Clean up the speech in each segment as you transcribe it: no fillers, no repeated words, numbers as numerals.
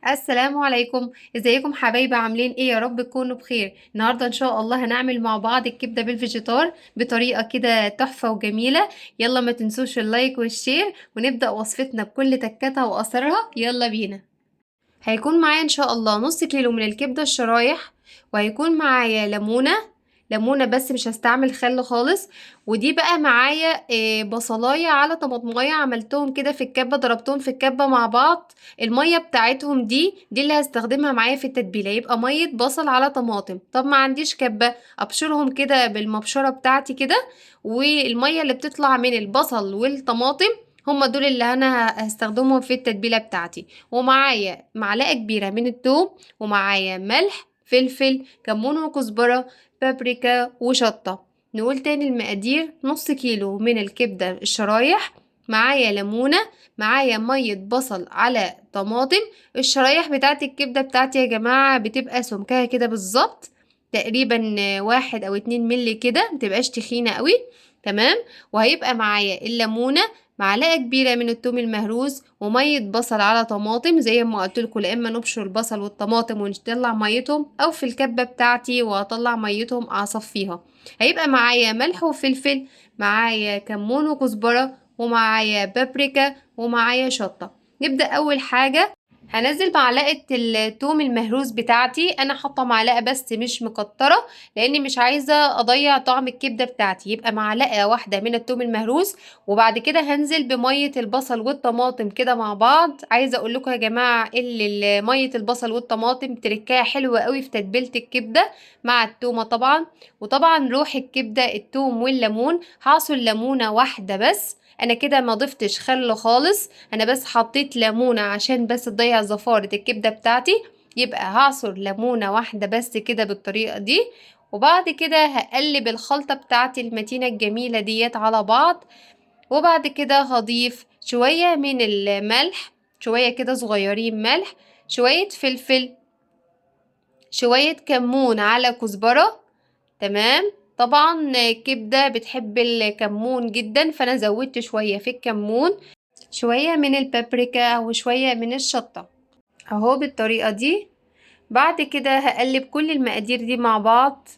السلام عليكم. ازيكم حبايبي؟ عاملين ايه؟ يا رب تكونوا بخير. النهارده ان شاء الله هنعمل مع بعض الكبده بالفيجيتار بطريقه كده تحفه وجميله. يلا ما تنسوش اللايك والشير ونبدا وصفتنا بكل تكاتها واثرها. يلا بينا. هيكون معايا ان شاء الله نص كيلو من الكبده الشرايح، وهيكون معايا ليمونه بس مش هستعمل خل خالص. ودي بقى معايا بصلايه على طماطمايه، عملتهم كده في الكبه، ضربتهم في الكبه مع بعض. الميه بتاعتهم دي اللي هستخدمها معايا في التتبيله، يبقى ميه بصل على طماطم. طب ما عنديش كبه، ابشرهم كده بالمبشره بتاعتي كده، والميه اللي بتطلع من البصل والطماطم هما دول اللي انا هستخدمهم في التتبيله بتاعتي. ومعايا معلقة كبيرة من الثوم، ومعايا ملح، فلفل، كمون وكزبرة، بابريكا وشطة. نقول تاني المقادير: نص كيلو من الكبدة الشرايح، معايا ليمونة، معايا مية بصل على طماطم. الشرايح بتاعت الكبدة بتاعتي يا جماعة بتبقى سمكها كده بالظبط، تقريبا 1 أو 2 ملي كده، متبقاش تخينة قوي. تمام. وهيبقى معايا الليمونة، معلقة كبيرة من الثوم المهروس، ومية بصل على طماطم زي ما قلتلكوا، لا اما نبشر البصل والطماطم ونطلع ميتهم، او في الكبة بتاعتي واطلع ميتهم اصفيها. هيبقى معايا ملح وفلفل، معايا كمون وكزبرة، ومعايا بابريكا، ومعايا شطة. نبدأ اول حاجة. هنزل معلقة التوم المهروس بتاعتي، انا حاطة معلقة بس مش مكترة، لاني مش عايزة اضيع طعم الكبدة بتاعتي. يبقى معلقة واحدة من التوم المهروس. وبعد كده هنزل بمية البصل والطماطم كده مع بعض. عايزة اقول لكم يا جماعة اللي مية البصل والطماطم تركاها حلوة قوي في تتبيلة الكبدة مع التومة طبعا. وطبعا روح الكبدة التوم والليمون، هعصر ليمونة واحدة بس. انا كده ما ضفتش خل خالص، انا بس حطيت ليمونة عشان بس تضيع زفارة الكبدة بتاعتي. يبقى هعصر ليمونة واحدة بس كده بالطريقة دي. وبعد كده هقلب الخلطة بتاعتي المتينة الجميلة ديت على بعض. وبعد كده هضيف شوية من الملح، شوية كده صغيرين ملح، شوية فلفل، شوية كمون على كزبرة. تمام. طبعا كبدة بتحب الكمون جدا، فانا زودت شوية في الكمون، شوية من البابريكا وشوية من الشطة، اهو بالطريقة دي. بعد كده هقلب كل المقادير دي مع بعض،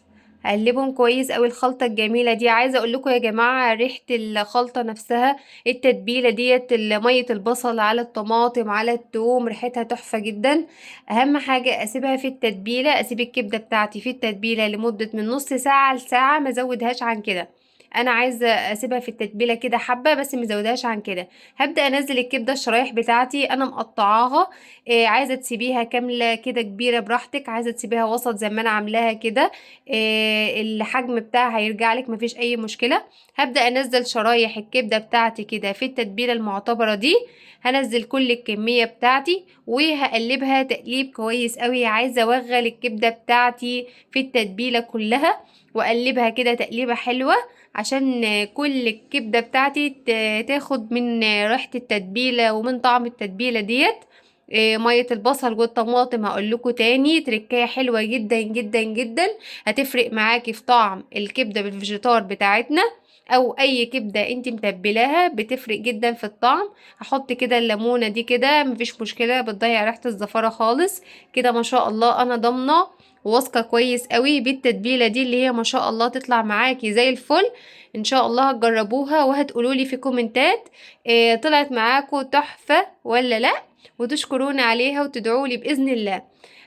هقلبهم كويس قوي. الخلطة الجميلة دي، عايزة اقول لكم يا جماعة ريحة الخلطة نفسها، التتبيلة ديت، مية البصل على الطماطم على الثوم، ريحتها تحفة جدا. اهم حاجة اسيبها في التتبيلة، اسيب الكبدة بتاعتي في التتبيلة لمدة من نص ساعة لساعة، ما زودهاش عن كده. انا عايزه اسيبها في التتبيله كده حبه بس، مزودهاش عن كده. هبدا انزل الكبده الشرايح بتاعتي، انا مقطعاها. عايزه تسيبيها كامله كده كبيره براحتك، عايزه تسيبيها وسط زي ما انا عاملاها كده، الحجم بتاعها هيرجع لك، مفيش اي مشكله. هبدا انزل شرايح الكبده بتاعتي كده في التتبيله المعتبره دي. هنزل كل الكميه بتاعتي وهقلبها تقليب كويس قوي. عايزه اوغل الكبده بتاعتي في التتبيله كلها، واقلبها كده تقليبه حلوه، عشان كل الكبده بتاعتي تاخد من ريحه التتبيله ومن طعم التتبيله ديت. ميه البصل والطماطم هقول لكم تاني تركايه حلوه جدا جدا جدا، هتفرق معاكي في طعم الكبده بالفيجيتار بتاعتنا، او اي كبده انت متبلاها بتفرق جدا في الطعم. هحط كده الليمونه دي كده، مفيش مشكله، بتضيع ريحه الزفاره خالص. كده ما شاء الله انا ضامنه وواثقه كويس قوي بالتتبيله دي، اللي هي ما شاء الله تطلع معاكي زي الفل. ان شاء الله هتجربوها وهتقولولي في كومنتات طلعت معاكم تحفه ولا لا، وتشكروني عليها وتدعولي بإذن الله.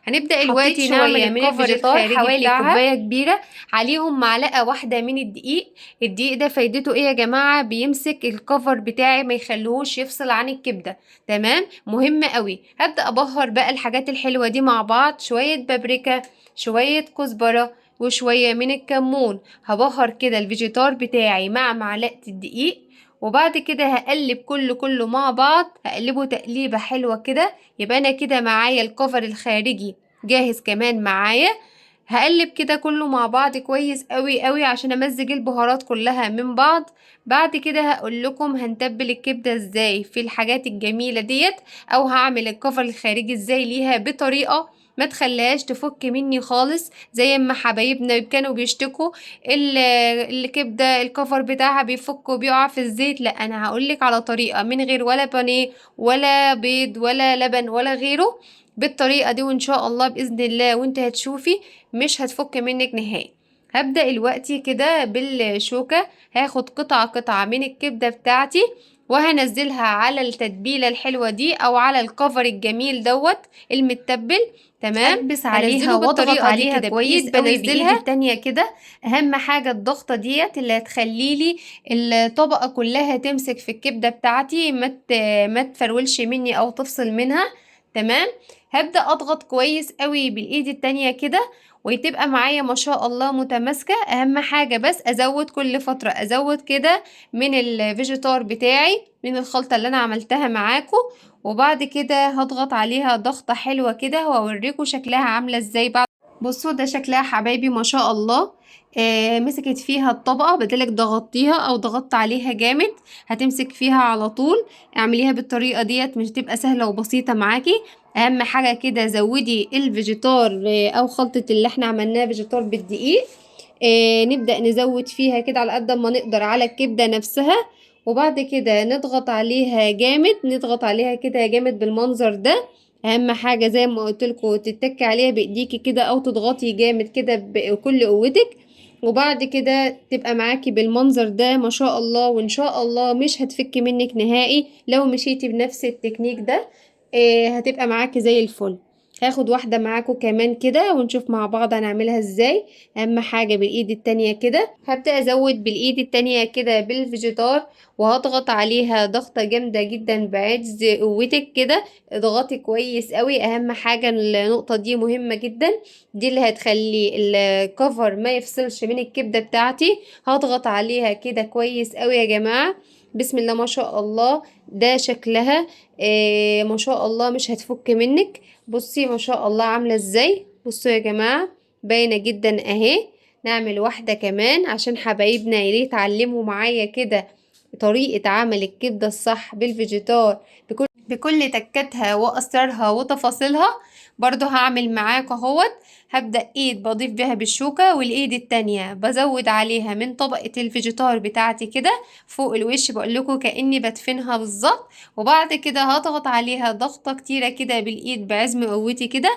هنبدأ حطيت دلوقتي نعمل شوية من الكفر الفيجيتار الخارجي حوالي بتاعها. كوباية كبيرة. عليهم معلقة واحدة من الدقيق. الدقيق ده فايدته ايه يا جماعة؟ بيمسك الكفر بتاعي، ما يخليهوش يفصل عن الكبدة. تمام، مهم قوي. هبدأ ابهر بقى الحاجات الحلوة دي مع بعض: شوية بابريكا، شوية كزبرة، وشوية من الكمون. هبهر كده الفيجيتار بتاعي مع معلقة الدقيق. وبعد كده هقلب كله مع بعض، هقلبه تقليبة حلوة كده. يبقى انا كده معايا الكفر الخارجي جاهز كمان معايا. هقلب كده كله مع بعض كويس قوي قوي عشان امزج البهارات كلها من بعض. بعد كده هقول لكم هنتبل الكبدة ازاي في الحاجات الجميلة ديت، او هعمل الكفر الخارجي ازاي ليها بطريقة ما تخليهاش تفك مني خالص، زي ما حبايبنا كانوا بيشتكوا الكبدة الكفر بتاعها بيفك وبيقع في الزيت. لا، انا هقولك على طريقة من غير ولا بانيه ولا بيض ولا لبن ولا غيره، بالطريقة دي، وان شاء الله بإذن الله وانت هتشوفي مش هتفك منك نهائي. هبدأ دلوقتي كده بالشوكة، هاخد قطعة قطعة من الكبدة بتاعتي وهنزلها على التتبيلة الحلوة دي او على الكفر الجميل دوت المتبل. تمام، اكبس عليها هنزله واضغط بالطريقة دي عليها كده كويس بايد قوي بايدي بنزلها. التانية كده. اهم حاجة الضغطة ديت اللي هتخليلي الطبقة كلها تمسك في الكبدة بتاعتي، ما تفرولش مني او تفصل منها. تمام، هبدأ اضغط كويس قوي بالايد التانية كده وتبقى معايا ما شاء الله متماسكة. اهم حاجة بس ازود كل فترة، ازود كده من الفيجيتار بتاعي، من الخلطة اللي انا عملتها معاكم، وبعد كده هضغط عليها ضغطة حلوة كده واوريكم شكلها عاملة ازاي بعد. بصوا ده شكلها حبايبي ما شاء الله. مسكت فيها الطبقة، بدلك ضغطتيها او ضغطت عليها جامد هتمسك فيها على طول. اعمليها بالطريقة ديت مش تبقى سهلة وبسيطة معاكي. اهم حاجة كده زودي الفيجيتار او خلطة اللي احنا عملناها فيجيتار بالدقيق. نبدأ نزود فيها كده على قد ما نقدر على الكبدة نفسها، وبعد كده نضغط عليها جامد، نضغط عليها كده جامد بالمنظر ده. اهم حاجه زي ما قلت لكم تتكي عليها بايديكي كده او تضغطي جامد كده بكل قوتك، وبعد كده تبقى معاكي بالمنظر ده ما شاء الله. وان شاء الله مش هتفك منك نهائي لو مشيتي بنفس التكنيك ده. هتبقى معاكي زي الفل. هاخد واحدة معاكم كمان كده ونشوف مع بعض هنعملها ازاي. اهم حاجة بالايد التانية كده هبدأ ازود بالايد التانية كده بالفيجيتار وهضغط عليها ضغطة جامدة جدا بعجز قوتك كده. اضغطي كويس قوي، اهم حاجة النقطة دي مهمة جدا، دي اللي هتخلي الكفر ما يفصلش من الكبدة بتاعتي. هضغط عليها كده كويس قوي يا جماعة. بسم الله ما شاء الله، ده شكلها ما شاء الله مش هتفك منك. بصي ما شاء الله عاملة ازاي، بصوا يا جماعة باينة جدا اهي. نعمل واحدة كمان عشان حبايبنا يليه يتعلموا معايا كده طريقة عمل الكبدة الصح بالفيجيتار بكل تكاتها واسرارها وتفاصيلها. برضو هعمل معاكم اهوت. هبدأ ايد بضيف بيها بالشوكة والايد التانية بزود عليها من طبقة الفيجيتار بتاعتي كده فوق الوش، بقولكوا كأني بدفنها بالظبط. وبعد كده هضغط عليها ضغطة كتيرة كده بالايد بعزم قوتي كده.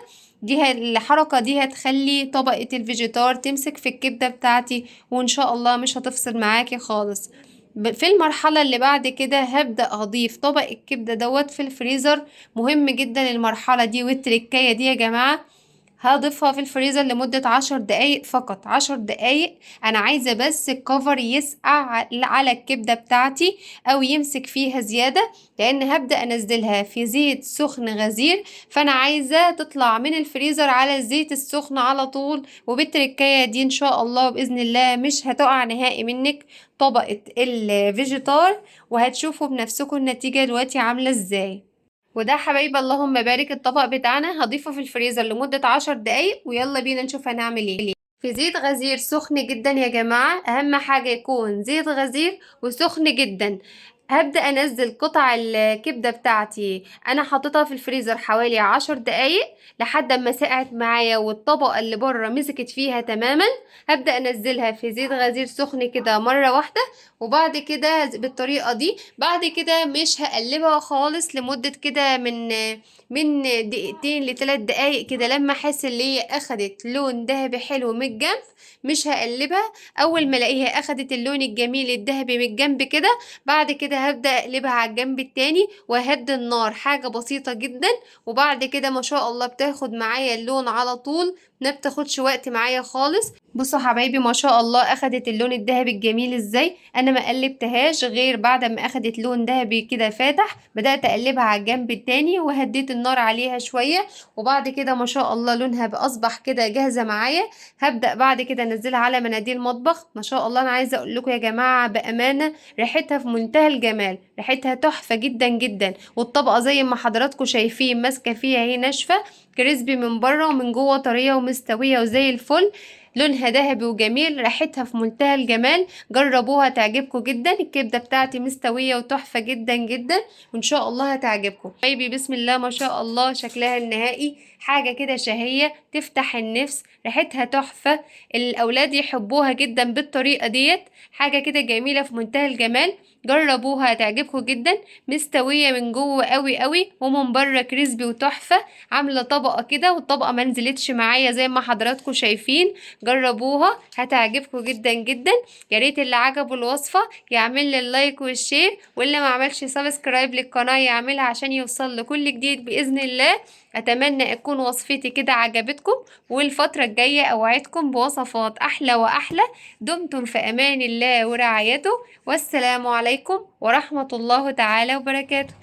الحركة دي هتخلي طبقة الفيجيتار تمسك في الكبدة بتاعتي وان شاء الله مش هتفصل معاكي خالص. في المرحلة اللي بعد كده هبدأ أضيف طبق الكبدة دوت في الفريزر. مهم جدا المرحلة دي والتركاية دي يا جماعة. هضيفها في الفريزر لمدة 10 دقايق فقط، 10 دقايق. أنا عايزة بس الكفر يسقع على الكبدة بتاعتي أو يمسك فيها زيادة، لأن هبدأ أنزلها في زيت سخن غزير. فأنا عايزة تطلع من الفريزر على الزيت السخن على طول. وبالتركاية دي إن شاء الله بإذن الله مش هتقع نهائي منك طبقة الفيجيتار، وهتشوفوا بنفسكم النتيجة دلوقتي عاملة ازاي. وده حبايب اللهم بارك الطبق بتاعنا هضيفه في الفريزر لمدة 10 دقايق، ويلا بينا نشوف هنعمل ايه. في زيت غزير سخن جدا يا جماعة، اهم حاجة يكون زيت غزير وسخن جدا. هبدأ انزل قطع الكبدة بتاعتي، انا حاططها في الفريزر حوالي 10 دقايق لحد ما سقعت معايا والطبقة اللي بره مسكت فيها تماما. هبدأ انزلها في زيت غزير سخن كده مرة واحدة، وبعد كده بالطريقة دي بعد كده مش هقلبها خالص لمدة كده من دقيقتين ل3 دقايق كده، لما احس ان هي اخدت لون ذهبي حلو من الجنب مش هقلبها. اول ما الاقيها اخدت اللون الجميل الذهبي من الجنب كده، بعد كده هبدأ اقلبها على الجنب التاني واهدي النار حاجة بسيطة جدا. وبعد كده ما شاء الله بتاخد معايا اللون على طول، ما بتاخدش وقت معايا خالص. بصوا حبايبي ما شاء الله اخدت اللون الذهبي الجميل ازاي. انا ما قلبتهاش غير بعد ما اخدت لون ذهبي كده فاتح، بدأت اقلبها على الجنب التاني وهديت النار عليها شوية. وبعد كده ما شاء الله لونها اصبح كده جاهزة معايا. هبدأ بعد كده انزلها على مناديل مطبخ. ما شاء الله انا عايزة اقول لكم يا جماعة بأمانة ريحتها في منتهى الجمال، ريحتها تحفة جدا جدا. والطبقة زي ما حضراتكم شايفين ماسكة فيها هي ناشفة كريسبي من بره ومن جوه طرية ومستوية وزي الفل. لونها ذهبي وجميل، ريحتها في منتهى الجمال. جربوها تعجبكم جدا. الكبدة بتاعتي مستوية وتحفة جدا جدا، وان شاء الله هتعجبكم. حبايبي بسم الله ما شاء الله شكلها النهائي حاجة كده شهية تفتح النفس، ريحتها تحفة. الأولاد يحبوها جدا بالطريقة ديت، حاجة كده جميلة في منتهى الجمال. جربوها هتعجبكم جدا، مستوية من جوه قوي قوي ومن بره كريسبي وتحفة، عاملة طبقة كده والطبقة ما نزلتش معايا زي ما حضراتكم شايفين. جربوها هتعجبكم جدا جدا. يا ريت اللي عجبه الوصفة يعمل لي اللايك والشير، واللي ما عملش سبسكرايب للقناة يعملها عشان يوصل لكل جديد بإذن الله. اتمنى اكون وصفتي كده عجبتكم، والفترة الجاية اوعدكم بوصفات احلى واحلى. دمتم في امان الله ورعايته، والسلام عليكم ورحمة الله تعالى وبركاته.